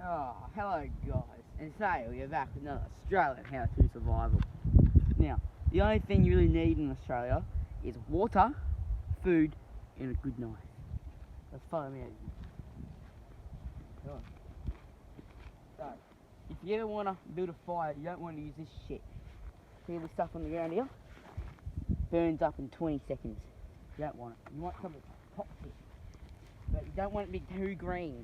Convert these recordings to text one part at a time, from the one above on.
Oh, hello guys, and today we're back with another Australian How to Survival. Now, the only thing you really need in Australia is water, food, and a good knife. Let's follow me out. Come on. So, if you ever want to build a fire, you don't want to use this shit. See all this stuff on the ground here? Burns up in 20 seconds. You don't want it. You want something toxic. But you don't want it to be too green.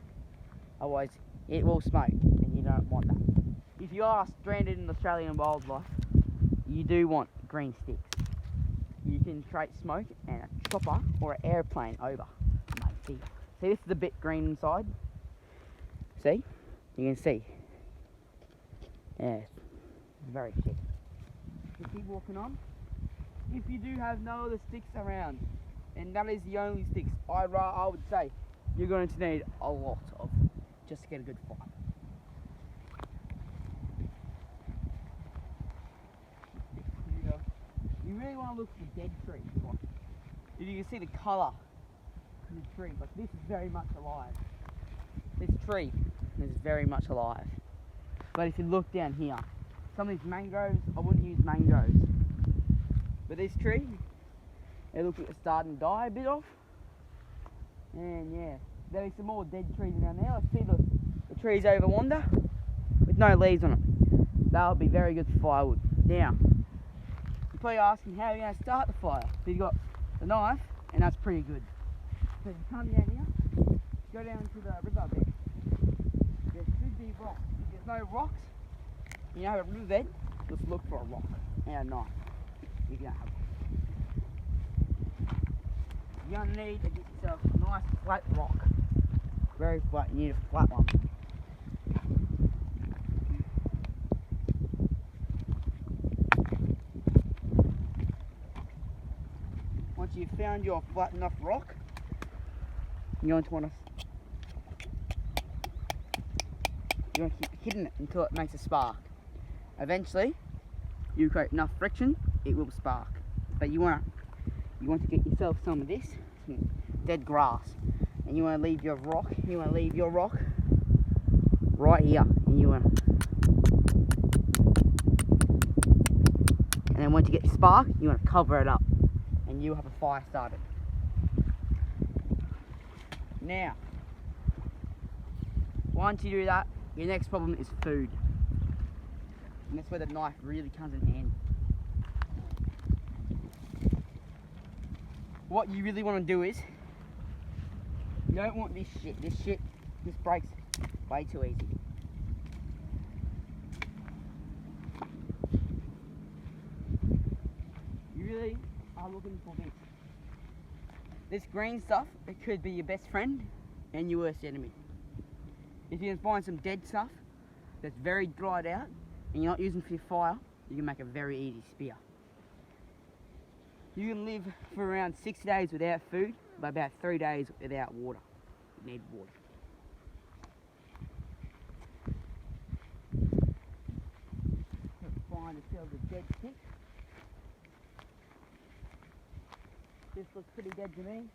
Otherwise, it will smoke, and you don't want that. If you are stranded in Australian wildlife, you do want green sticks. You can create smoke and a chopper or an airplane over. See, this is a bit green inside. See? You can see. Yeah, it's very thick. You keep walking on. If you do have no other sticks around, and that is the only sticks, I would say you're going to need a lot of just to get a good fire. You really want to look for dead trees. If you can see the colour in the tree, like this is very much alive. This tree is very much alive. But if you look down here, some of these mangroves, I wouldn't use mangroves. But this tree, it looks like it's starting to die a bit off. And yeah, there's some more dead trees down there. Let's see the trees over yonder with no leaves on them. That would be very good for firewood. Now, you're probably asking how you're going to start the fire. So you've got the knife, and that's pretty good. So you come down here, go down to the riverbed. There should be rocks. If there's no rocks, you have a riverbed, just look for a rock and a knife. If you don't have one. You're going to need to get yourself a nice flat rock. Very flat, you need a flat one. Once you've found your flat enough rock, you're going to want to keep hitting it until it makes a spark. Eventually, you create enough friction, it will spark. But you want to get yourself some of this dead grass, and you want to leave your rock. You want to leave your rock right here, and then once you get the spark, you want to cover it up, and you'll have a fire started. Now, once you do that, your next problem is food, and that's where the knife really comes in handy. What you really want to do is, you don't want this shit. This breaks way too easy. You really are looking for this. This green stuff, it could be your best friend and your worst enemy. If you can find some dead stuff that's very dried out and you're not using for your fire, you can make a very easy spear. You can live for around 6 days without food, but about 3 days without water. You need water. Find yourself a dead stick. This looks pretty dead to me.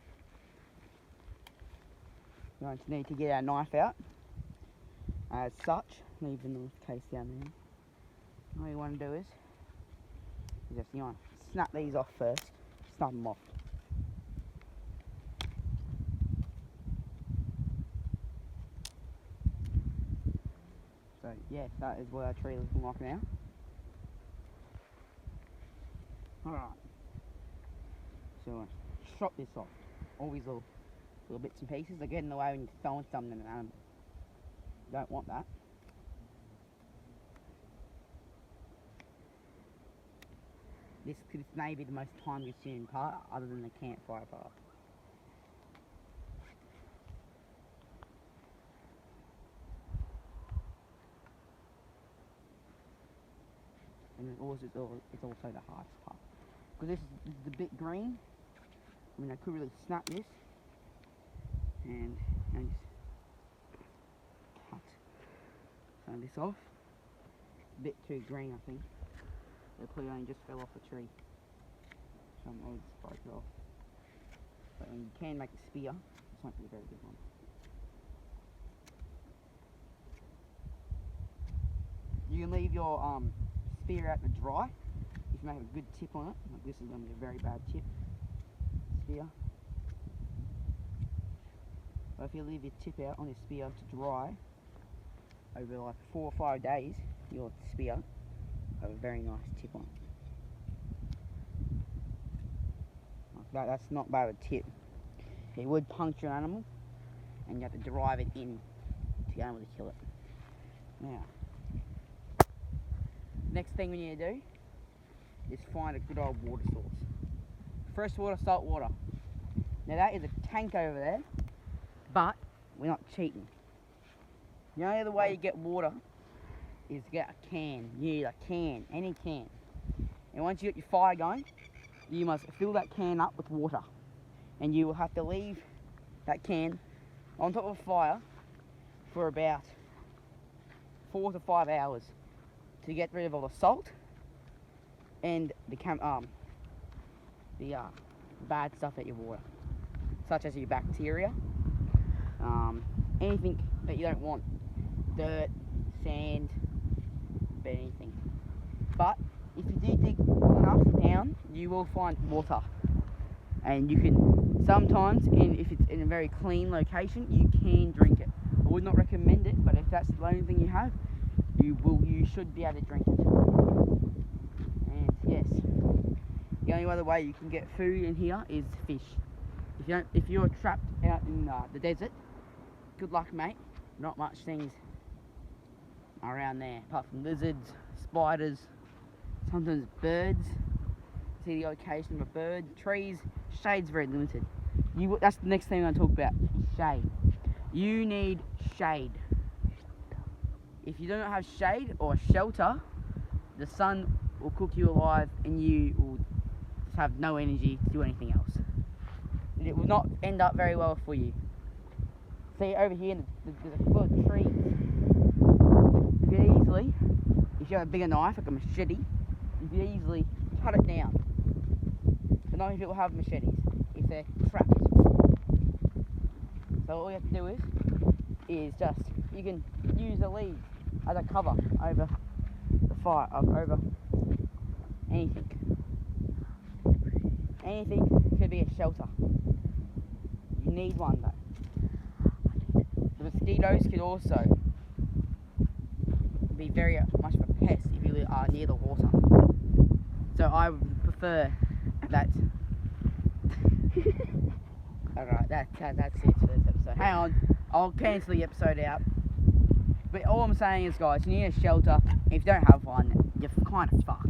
We're going to need to get our knife out. As such, leave the knife case down there. All you want to do is just snap these off first. Snap them off. So yeah, that is what our tree looking like now. Alright. So chop this off. All these little bits and pieces. They get in the way when you're throwing something at an animal. You don't want that. This may be the most time-consuming part, other than the campfire part. And it's also the hardest part. Because this is the bit green. I mean, I could really snap this and just cut some of this off. A bit too green, I think. It probably only just fell off the tree. Some others broke it off. But you can make a spear. This might be a very good one. You can leave your spear out to dry. If you make a good tip on it, like this is going to be a very bad tip. Spear. But if you leave your tip out on your spear to dry over like 4 or 5 days, your spear will have a very nice tip on it. Like that, that's not bad of a tip. It would puncture an animal, and you have to drive it in to be able to kill it. Now, next thing we need to do is find a good old water source. Fresh water, salt water. Now that is a tank over there, but we're not cheating. The only other way you get water is to get a can. You need a can, any can. And once you get your fire going, you must fill that can up with water. And you will have to leave that can on top of a fire for about 4 to 5 hours to get rid of all the salt and the bad stuff at your water, such as your bacteria, anything that you don't want, dirt, sand, anything. But if you do dig enough down, you will find water, and you can sometimes, if it's in a very clean location, you can drink it. I would not recommend it, but if that's the only thing you have, you should be able to drink it. And yes, the only other way you can get food in here is fish. If you're trapped out in the desert, good luck, mate. Not much things around there apart from lizards, spiders, sometimes birds. See the occasion of a bird. Trees, shade's very limited. That's the next thing I'm going to talk about. Shade. You need shade. If you don't have shade or shelter, the sun will cook you alive and you will just have no energy to do anything else. It will not end up very well for you. See over here, there's a full of trees. You can easily, if you have a bigger knife, like a machete, you can easily cut it down. But not many people have machetes if they're trapped. So all you have to do is just, you can use the leaves as a cover over the fire, over anything. Anything could be a shelter. You need one though. The mosquitoes could also be very much of a pest if you are near the water. So I would prefer that. Alright, that's it for this episode. Hang on, I'll cancel the episode out. But all I'm saying is, guys, you need a shelter. If you don't have one, you're kind of fucked.